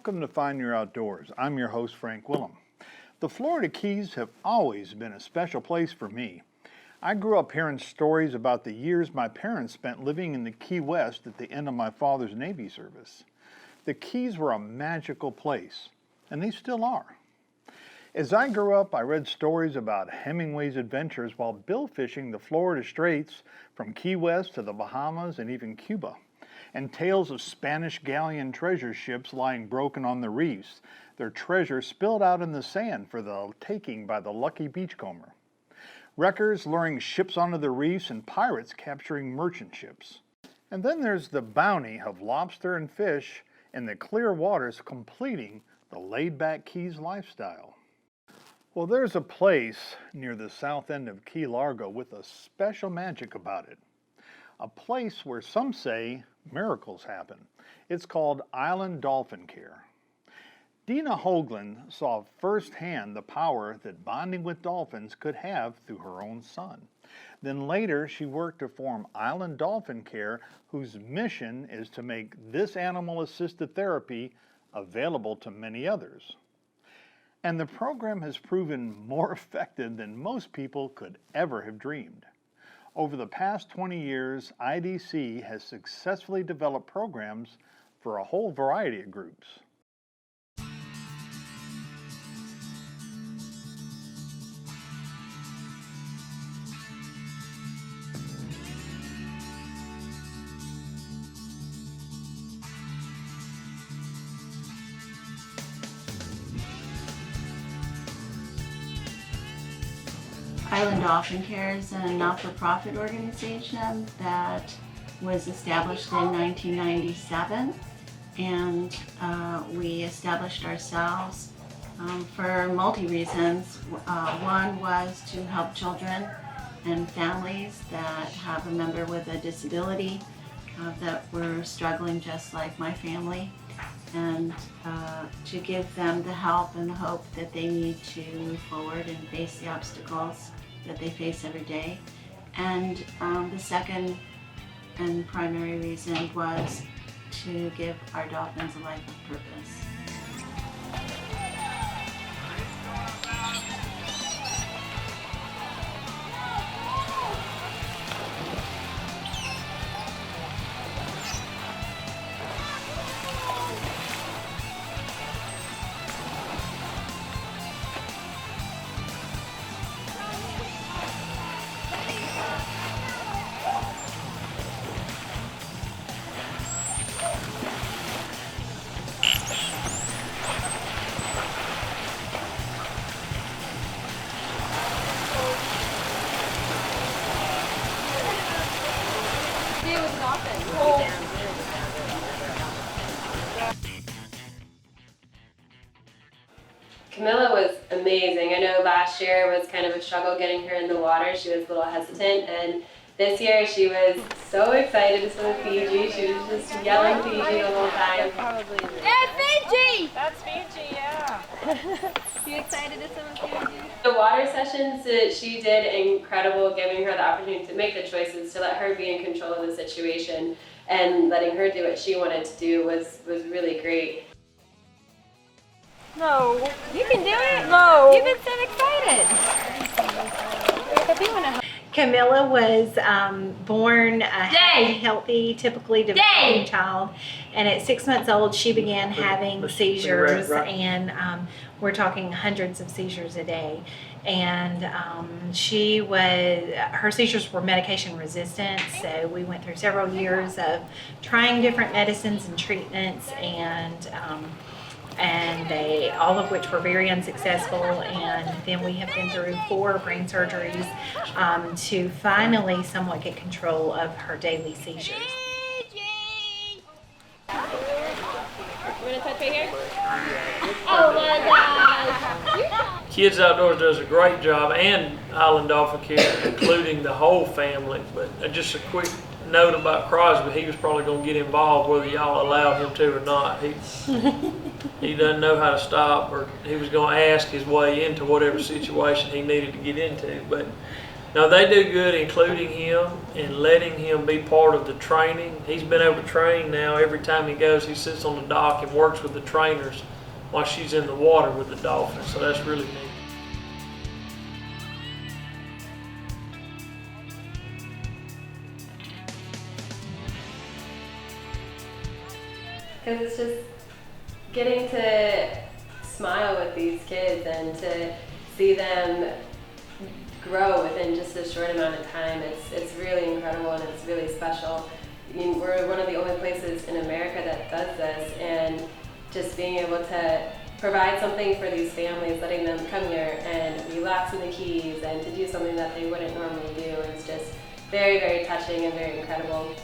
Welcome to Find Your Outdoors. I'm your host, Frank Willem. The Florida Keys have always been a special place for me. I grew up hearing stories about the years my parents spent living in the Key West at the end of my father's Navy service. The Keys were a magical place, and they still are. As I grew up, I read stories about Hemingway's adventures while bill fishing the Florida Straits from Key West to the Bahamas and even Cuba, and tales of Spanish galleon treasure ships lying broken on the reefs, their treasure spilled out in the sand for the taking by the lucky beachcomber. Wreckers luring ships onto the reefs and pirates capturing merchant ships. And then there's the bounty of lobster and fish in the clear waters completing the laid-back Keys lifestyle. Well, there's a place near the south end of Key Largo with a special magic about it. A place where some say miracles happen. It's called Island Dolphin Care. Dina Hoagland saw firsthand the power that bonding with dolphins could have through her own son. Then later she worked to form Island Dolphin Care, whose mission is to make this animal-assisted therapy available to many others. And the program has proven more effective than most people could ever have dreamed. Over the past 20 years, IDC has successfully developed programs for a whole variety of groups. Island Dolphin Care is a not-for-profit organization that was established in 1997, and we established ourselves for multi-reasons. One was to help children and families that have a member with a disability that were struggling just like my family, and to give them the help and the hope that they need to move forward and face the obstacles that they face every day. And the second and primary reason was to give our dolphins a life of purpose. Camilla was amazing. I know last year was kind of a struggle getting her in the water. She was a little hesitant, and this year she was so excited to swim with Fiji. She was just yelling Fiji the whole time. That's Fiji! That's Fiji, yeah. You excited to swim with Fiji? The water sessions that she did incredible, giving her the opportunity to make the choices, to let her be in control of the situation, and letting her do what she wanted to do was really great. No. You can do it! No. You've been so excited! Camilla was born a happy, healthy, typically developing child, and at 6 months old she began having seizures, and we're talking hundreds of seizures a day. And her seizures were medication resistant, so we went through several years of trying different medicines and treatments, and they, all of which were very unsuccessful, and then we have been through 4 brain surgeries to finally somewhat get control of her daily seizures. You want to touch right here? Oh my gosh! Kids Outdoors does a great job, and Island Dolphin Care, including the whole family. But just a quick note about Crosby, he was probably going to get involved whether y'all allowed him to or not. He doesn't know how to stop, or he was going to ask his way into whatever situation he needed to get into. But No, they do good including him and letting him be part of the training. He's been able to train now. Every time he goes, he sits on the dock and works with the trainers while she's in the water with the dolphins. So that's really neat. Because it's just getting to smile with these kids and to see them grow within just a short amount of time. It's really incredible and it's really special. I mean, we're one of the only places in America that does this, and just being able to provide something for these families, letting them come here and relax in the Keys and to do something that they wouldn't normally do is just very, very touching and very incredible.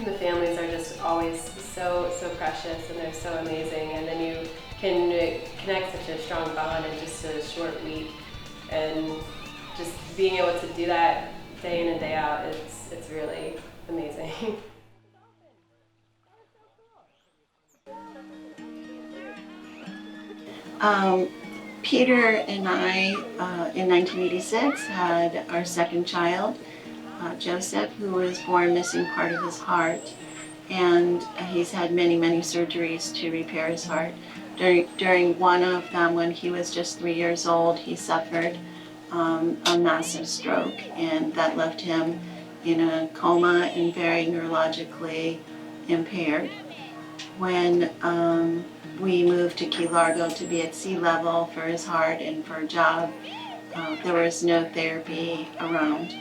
The families are just always so precious and they're so amazing, and then you can connect such a strong bond in just a short week, and just being able to do that day in and day out, it's really amazing. Peter and I, in 1986, had our second child, Joseph, who was born missing part of his heart, and he's had many surgeries to repair his heart. During one of them, when he was just 3 years old, he suffered a massive stroke, and that left him in a coma and very neurologically impaired. When we moved to Key Largo to be at sea level for his heart and for a job, there was no therapy around.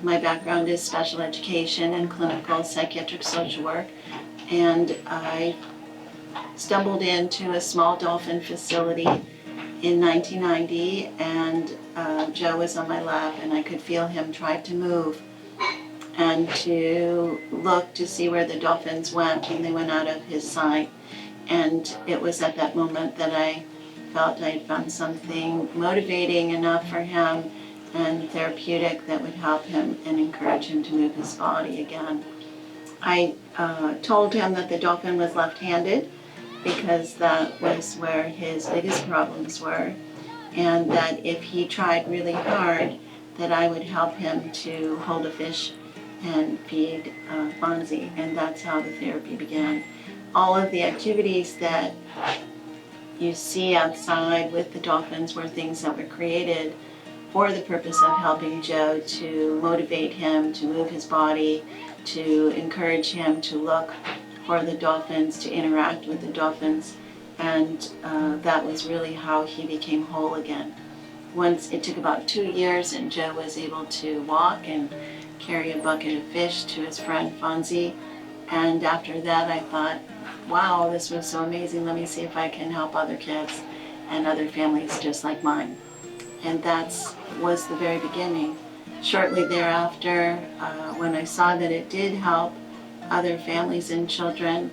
My background is special education and clinical psychiatric social work, and I stumbled into a small dolphin facility in 1990, and Joe was on my lap, and I could feel him try to move and to look to see where the dolphins went when they went out of his sight. And it was at that moment that I felt I had found something motivating enough for him and therapeutic that would help him and encourage him to move his body again. I told him that the dolphin was left-handed because that was where his biggest problems were, and that if he tried really hard, that I would help him to hold a fish and feed Fonzie, and that's how the therapy began. All of the activities that you see outside with the dolphins were things that were created for the purpose of helping Joe, to motivate him to move his body, to encourage him to look for the dolphins, to interact with the dolphins, and that was really how he became whole again. Once it took about 2 years and Joe was able to walk and carry a bucket of fish to his friend Fonzie, and after that I thought, wow, this was so amazing, let me see if I can help other kids and other families just like mine. And that was the very beginning. Shortly thereafter, when I saw that it did help other families and children,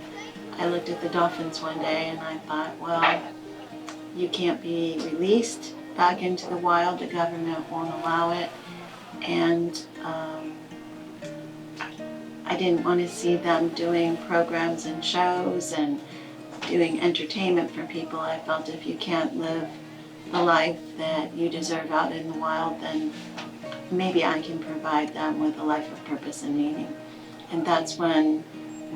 I looked at the dolphins one day and I thought, well, you can't be released back into the wild, the government won't allow it, and I didn't want to see them doing programs and shows and doing entertainment for people. I felt if you can't live the life that you deserve out in the wild, then maybe I can provide them with a life of purpose and meaning. And that's when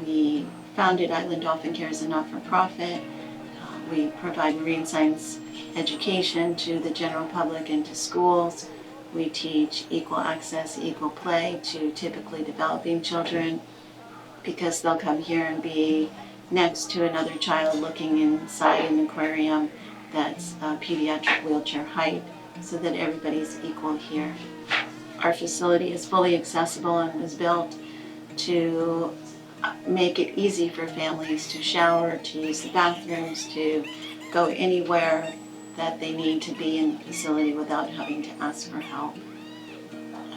we founded Island Dolphin Care as a not-for-profit. We provide marine science education to the general public and to schools. We teach equal access, equal play to typically developing children, because they'll come here and be next to another child looking inside an aquarium that's pediatric wheelchair height, so that everybody's equal here. Our facility is fully accessible and was built to make it easy for families to shower, to use the bathrooms, to go anywhere that they need to be in the facility without having to ask for help.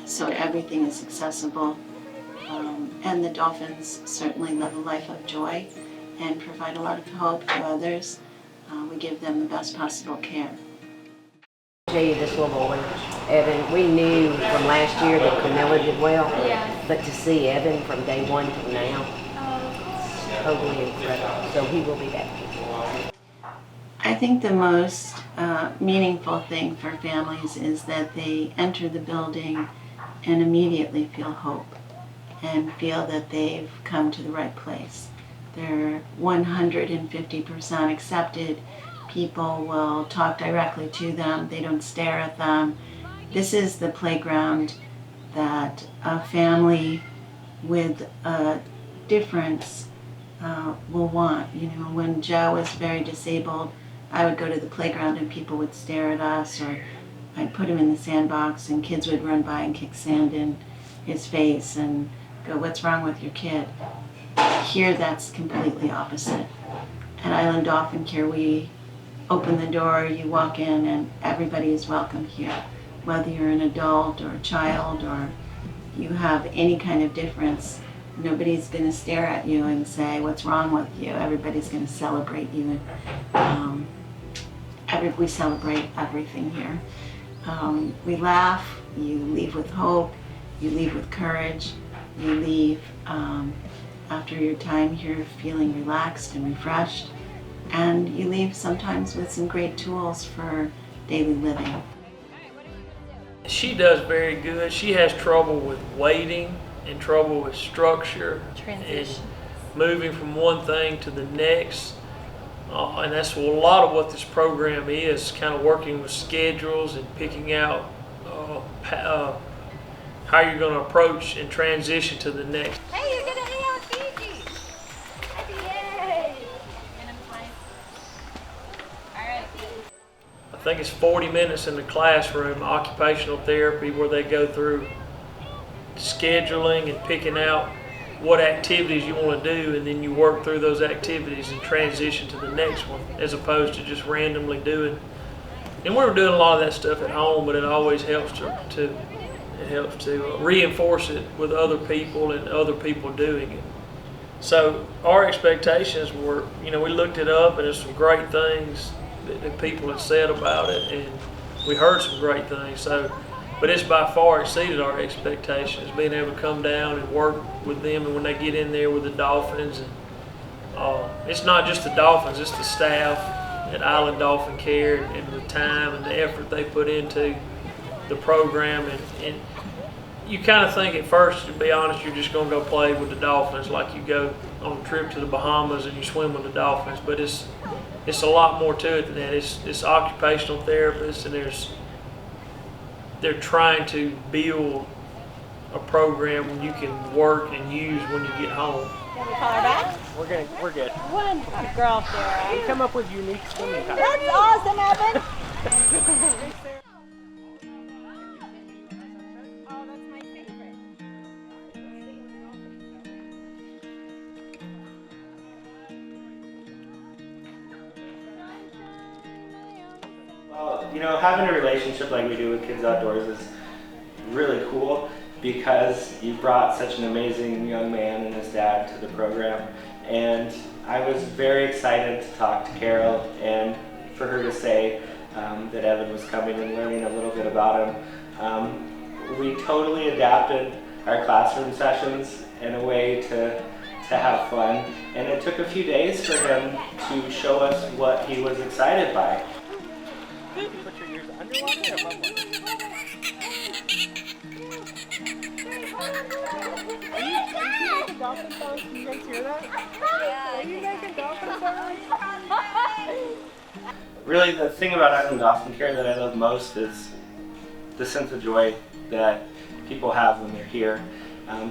So everything is accessible, and the dolphins certainly live a life of joy and provide a lot of hope to others. We give them the best possible care. I'll tell you, this little boy, Evan, we knew from last year that Camilla did well, but to see Evan from day one to now, totally incredible. So he will be back. I think the most meaningful thing for families is that they enter the building and immediately feel hope and feel that they've come to the right place. They're 150% accepted. People will talk directly to them. They don't stare at them. This is the playground that a family with a difference will want. You know, when Joe was very disabled, I would go to the playground and people would stare at us, or I'd put him in the sandbox and kids would run by and kick sand in his face and go, "What's wrong with your kid?" Here, that's completely opposite. At Island Dolphin Care, we open the door, you walk in, and everybody is welcome here. Whether you're an adult or a child or you have any kind of difference, nobody's going to stare at you and say, "What's wrong with you?" Everybody's going to celebrate you. We celebrate everything here. We laugh, you leave with hope, you leave with courage, you leave after your time here feeling relaxed and refreshed, and you leave sometimes with some great tools for daily living. She does very good. She has trouble with waiting and trouble with structure Transition. and moving from one thing to the next. And that's a lot of what this program is, kind of working with schedules and picking out how you're going to approach and transition to the next. Hey, you're gonna hang out with Fiji. Yay! Alright. I think it's 40 minutes in the classroom, occupational therapy, where they go through scheduling and picking out what activities you want to do, and then you work through those activities and transition to the next one, as opposed to just randomly doing. And we were doing a lot of that stuff at home, but it always helps to reinforce it with other people and other people doing it. So our expectations were, you know, we looked it up, and there's some great things that people had said about it, and we heard some great things. So, but it's by far exceeded our expectations, being able to come down and work with them, and when they get in there with the Dolphins, and it's not just the Dolphins, it's the staff at Island Dolphin Care, and the time and the effort they put into the program. And you kind of think at first, to be honest, you're just going to go play with the Dolphins, like you go on a trip to the Bahamas and you swim with the Dolphins, but it's a lot more to it than that. It's occupational therapists, and they're trying to build a program you can work and use when you get home. Can we call her back? We're good. One girl, Sarah. We come up with unique swimming times. That's awesome, Evan. Oh, that's my favorite. Well, you know, having a relationship like we do with Kids Outdoors is really cool, because you brought such an amazing young man and his dad to the program. And I was very excited to talk to Carol and for her to say that Evan was coming and learning a little bit about him. We totally adapted our classroom sessions in a way to have fun, and it took a few days for him to show us what he was excited by. You put your ears underwater or above water? Are you making dolphin sounds? Can you guys hear that? Yeah. Are you making dolphin sounds? Really, the thing about Island Dolphin Care that I love most is the sense of joy that people have when they're here.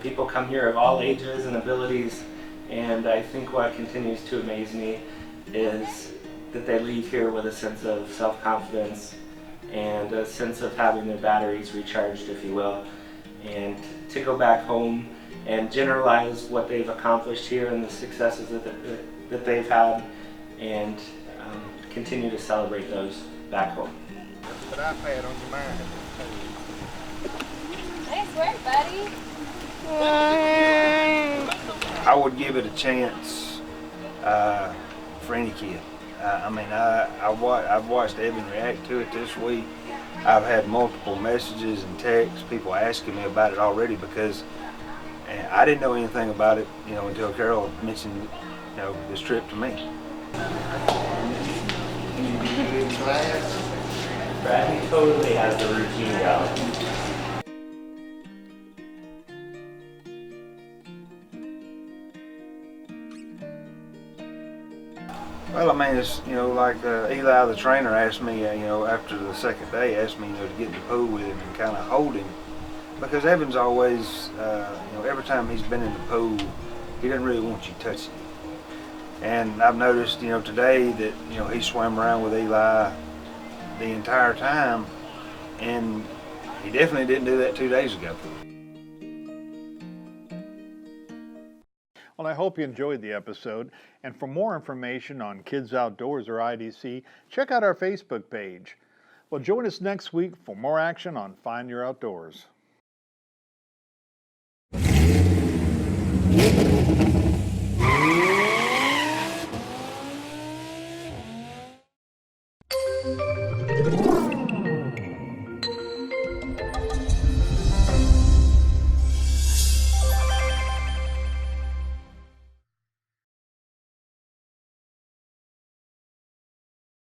People come here of all ages and abilities, and I think what continues to amaze me is that they leave here with a sense of self-confidence and a sense of having their batteries recharged, if you will, and to go back home and generalize what they've accomplished here and the successes that they've had, and continue to celebrate those back home. Put iPad on your mind. Nice work, buddy. I would give it a chance for any kid. I've watched Evan react to it this week. I've had multiple messages and texts, people asking me about it already, because I didn't know anything about it, you know, until Carol mentioned, you know, this trip to me. Bradley totally has the routine down. Well, I mean, it's, like Eli, the trainer, asked me, after the second day, asked me, to get in the pool with him and kind of hold him. Because Evan's always, every time he's been in the pool, he doesn't really want you touching him. And I've noticed, today that, he swam around with Eli the entire time, and he definitely didn't do that 2 days ago. Well, I hope you enjoyed the episode, and for more information on Kids Outdoors or IDC, check out our Facebook page. Well, join us next week for more action on Find Your Outdoors.